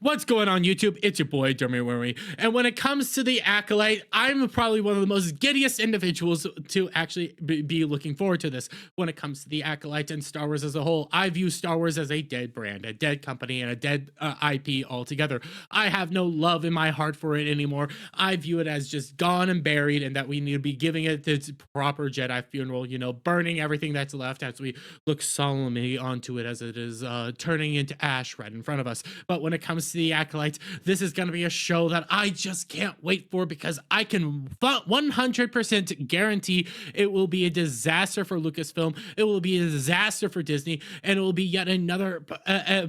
What's going on, YouTube? It's your boy, Jeremy Wormy. And when it comes to the Acolyte, I'm probably one of the most giddiest individuals to actually be looking forward to this. When it comes to the Acolyte and Star Wars as a whole, I view Star Wars as a dead brand, a dead company, and a dead IP altogether. I have no love in my heart for it anymore. I view it as just gone and buried, and that we need to be giving it its proper Jedi funeral, you know, burning everything that's left as we look solemnly onto it as it is turning into ash right in front of us. But when it comes to the Acolyte, this is going to be a show that I just can't wait for, because I can 100% guarantee it will be a disaster for Lucasfilm, it will be a disaster for Disney, and it will be yet another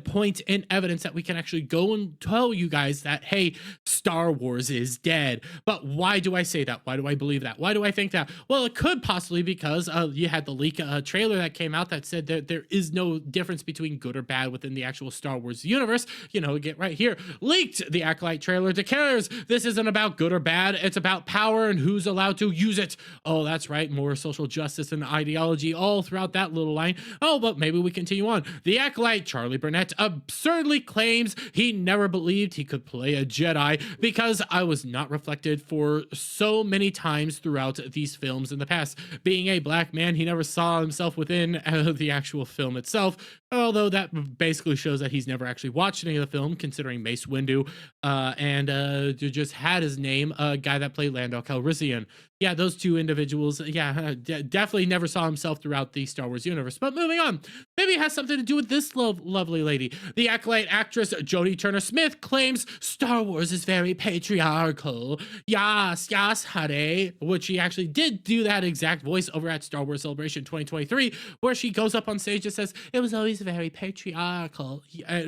point in evidence that we can actually go and tell you guys that, hey, Star Wars is dead. But why do I say that? Why do I believe that? Why do I think that? Well, it could possibly because you had the leak trailer that came out that said that there is no difference between good or bad within the actual Star Wars universe. You know, get right here. Leaked, the Acolyte trailer declares this isn't about good or bad, it's about power and who's allowed to use it. Oh, that's right, more social justice and ideology all throughout that little line. Oh, but maybe we continue on. The Acolyte, Charlie Burnett, absurdly claims he never believed he could play a Jedi because I was not reflected for so many times throughout these films in the past. Being a black man, he never saw himself within the actual film itself, although that basically shows that he's never actually watched any of the film, considering Mace Windu and just had his name, a guy that played Lando Calrissian. Yeah, those two individuals, definitely never saw himself throughout the Star Wars universe. But moving on, maybe it has something to do with this lovely lady. The Acolyte actress Jodie Turner-Smith claims Star Wars is very patriarchal. Yes, honey. Which she actually did do that exact voice over at Star Wars Celebration 2023, where she goes up on stage and says, it was always very patriarchal,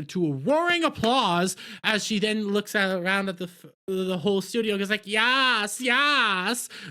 to a roaring applause, as she then looks around at the whole studio and goes like, yes.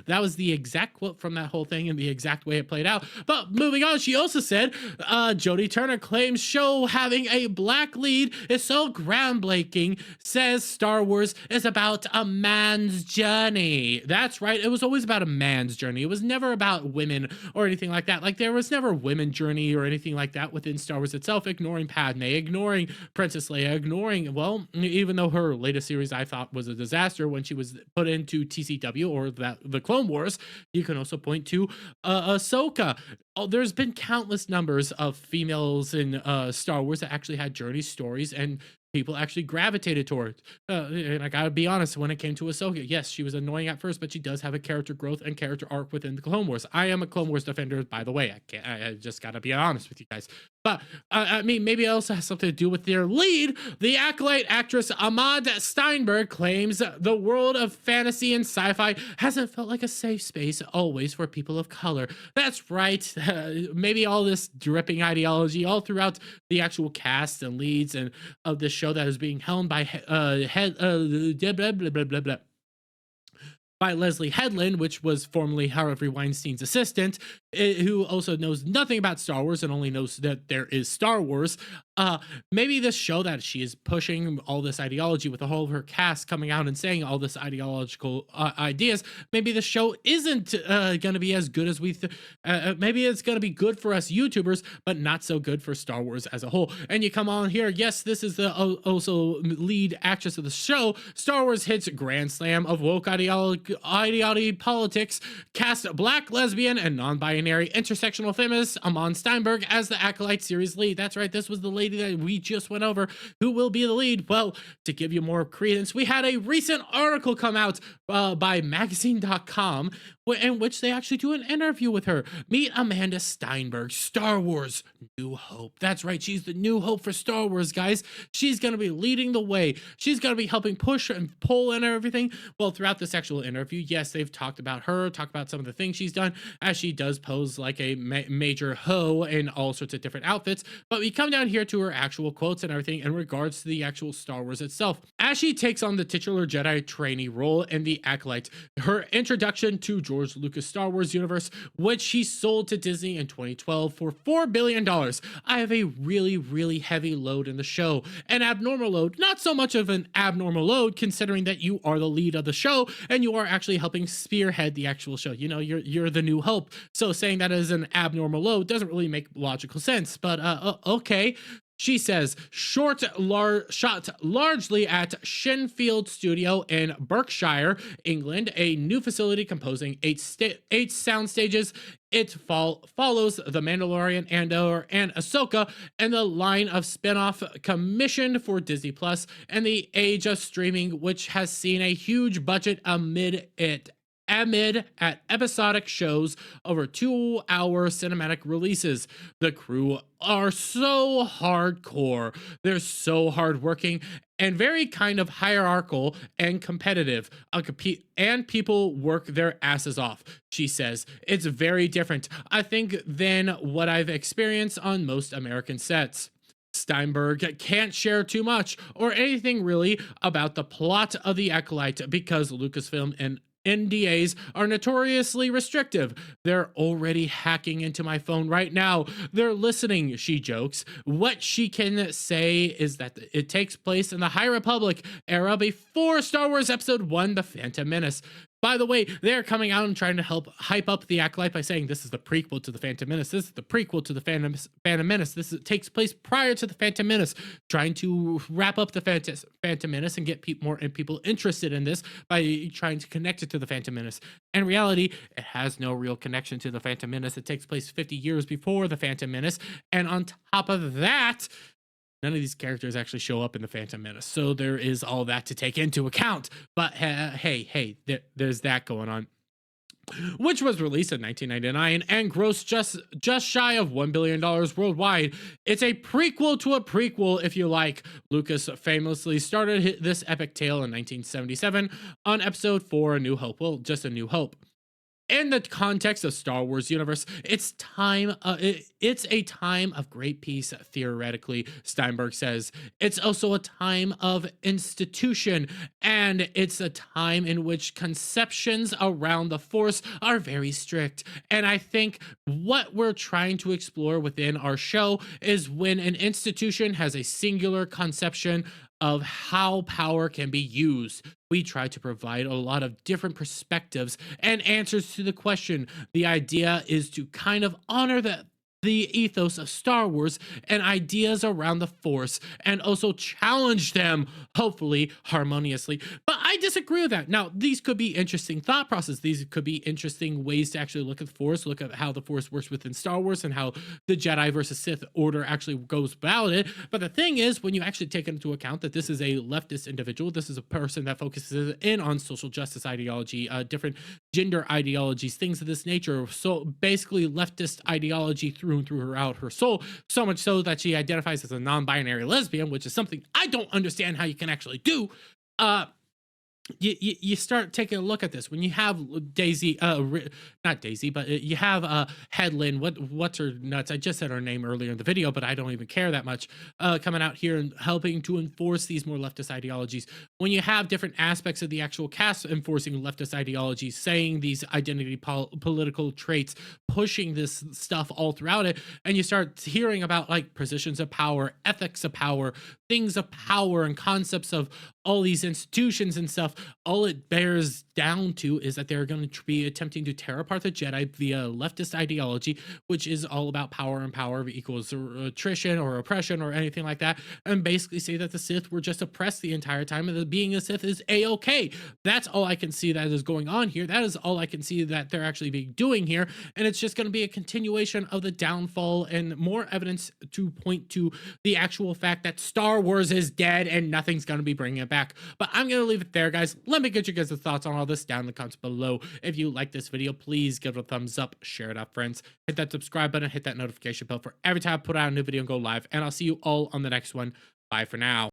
That was the exact quote from that whole thing and the exact way it played out. But moving on, she also said, Jodie Turner claims show having a black lead is so groundbreaking, says Star Wars is about a man's journey. That's right, it was always about a man's journey. It was never about women or anything like that. Like, there was never women journey or anything like that within Star Wars itself, ignoring Padme, ignoring Princess Leia, ignoring, well, even though her latest series I thought was a disaster when she was put into TCW or the Clone Wars, you can also point to Ahsoka. Oh, there's been countless numbers of females in Star Wars that actually had journey stories and people actually gravitated towards. And I gotta be honest, when it came to Ahsoka, yes, she was annoying at first, but she does have a character growth and character arc within the Clone Wars. I am a Clone Wars defender, by the way. I just gotta be honest with you guys. But, I mean, maybe it also has something to do with their lead. The Acolyte actress Amandla Stenberg claims the world of fantasy and sci-fi hasn't felt like a safe space always for people of color. That's right. Maybe all this dripping ideology all throughout the actual cast and leads and of this show that is being helmed by by Leslie Headland, which was formerly Harvey Weinstein's assistant, who also knows nothing about Star Wars and only knows that there is Star Wars. Maybe this show that she is pushing all this ideology with the whole of her cast coming out and saying all this ideological ideas, maybe the show isn't going to be as good as we maybe it's going to be good for us YouTubers, but not so good for Star Wars as a whole. And you come on here, yes, this is the also lead actress of the show. Star Wars hits grand slam of woke ideology politics, cast black, lesbian, and non-binary intersectional feminist Amandla Stenberg as the Acolyte series lead. That's right, this was the lady that we just went over who will be the lead. Well, to give you more credence, we had a recent article come out by magazine.com in which they actually do an interview with her. Meet Amandla Stenberg, Star Wars New Hope. That's right, she's the new hope for Star Wars, guys. She's going to be leading the way. She's going to be helping push and pull and everything. Well, throughout this actual interview, yes, they've talked about her, talked about some of the things she's done, as she does pose like a major hoe in all sorts of different outfits. But we come down here to her actual quotes and everything in regards to the actual Star Wars itself. As she takes on the titular Jedi trainee role in the Acolyte, her introduction to George Lucas Star Wars universe, which she sold to Disney in 2012 for $4 billion. I have a really heavy load in the show. An abnormal load, not so much of an abnormal load considering that you are the lead of the show and you are actually helping spearhead the actual show. You know, you're the new hope. So saying that as an abnormal load doesn't really make logical sense, but okay. She says, shot largely at Shenfield Studio in Berkshire, England, a new facility composing eight sound stages. It follows The Mandalorian, Andor, and Ahsoka, and the line of spin-off commissioned for Disney Plus and the age of streaming, which has seen a huge budget amid at episodic shows over 2-hour cinematic releases. The crew are so hardcore. They're so hardworking and very kind of hierarchical and competitive. And people work their asses off. She says, it's very different, I think, than what I've experienced on most American sets. Steinberg can't share too much or anything really about the plot of The Acolyte because Lucasfilm and NDAs are notoriously restrictive. They're already hacking into my phone right now. They're listening, she jokes. What she can say is that it takes place in the High Republic era before Star Wars Episode 1, The Phantom Menace. By the way, they're coming out and trying to help hype up The Acolyte by saying this is the prequel to The Phantom Menace. This is the prequel to The Phantom Menace. Takes place prior to The Phantom Menace, trying to wrap up The Phantom Menace and get more people interested in this by trying to connect it to The Phantom Menace. In reality, it has no real connection to The Phantom Menace. It takes place 50 years before The Phantom Menace. And on top of that, none of these characters actually show up in The Phantom Menace. So there is all that to take into account. But hey, there's that going on. Which was released in 1999 and grossed just shy of $1 billion worldwide. It's a prequel to a prequel, if you like. Lucas famously started this epic tale in 1977 on Episode 4, A New Hope. Well, just A New Hope. In the context of Star Wars universe, it's a time of great peace, theoretically, Steinberg says. It's also a time of institution, and it's a time in which conceptions around the Force are very strict. And I think what we're trying to explore within our show is when an institution has a singular conception of how power can be used. We try to provide a lot of different perspectives and answers to the question. The idea is to kind of honor the ethos of Star Wars and ideas around the Force, and also challenge them, hopefully harmoniously. But I disagree with that. Now, these could be interesting thought processes. These could be interesting ways to actually look at the Force, look at how the Force works within Star Wars and how the Jedi versus Sith order actually goes about it. But the thing is, when you actually take into account that this is a leftist individual, this is a person that focuses in on social justice ideology, different gender ideologies, things of this nature. So basically leftist ideology through and throughout her soul, so much so that she identifies as a non-binary lesbian, which is something I don't understand how you can actually do. You start taking a look at this when you have Daisy, not Daisy, but you have Headland. What's her nuts? I just said her name earlier in the video, but I don't even care that much. Coming out here and helping to enforce these more leftist ideologies. When you have different aspects of the actual cast enforcing leftist ideologies, saying these identity political traits, pushing this stuff all throughout it, and you start hearing about like positions of power, ethics of power, things of power, and concepts of all these institutions and stuff. All it bears down to is that they're going to be attempting to tear apart the Jedi via leftist ideology, which is all about power, and power equals attrition or oppression or anything like that, and basically say that the Sith were just oppressed the entire time, and that being a Sith is a-okay. That's all I can see that is going on here. That is all I can see that they're actually being doing here, and it's just going to be a continuation of the downfall and more evidence to point to the actual fact that Star Wars is dead and nothing's going to be bringing it back. But I'm going to leave it there, guys. Let me get you guys' thoughts on all this down in the comments below. If you like this video, please give it a thumbs up, share it out, friends. Hit that subscribe button, hit that notification bell for every time I put out a new video and go live. And I'll see you all on the next one. Bye for now.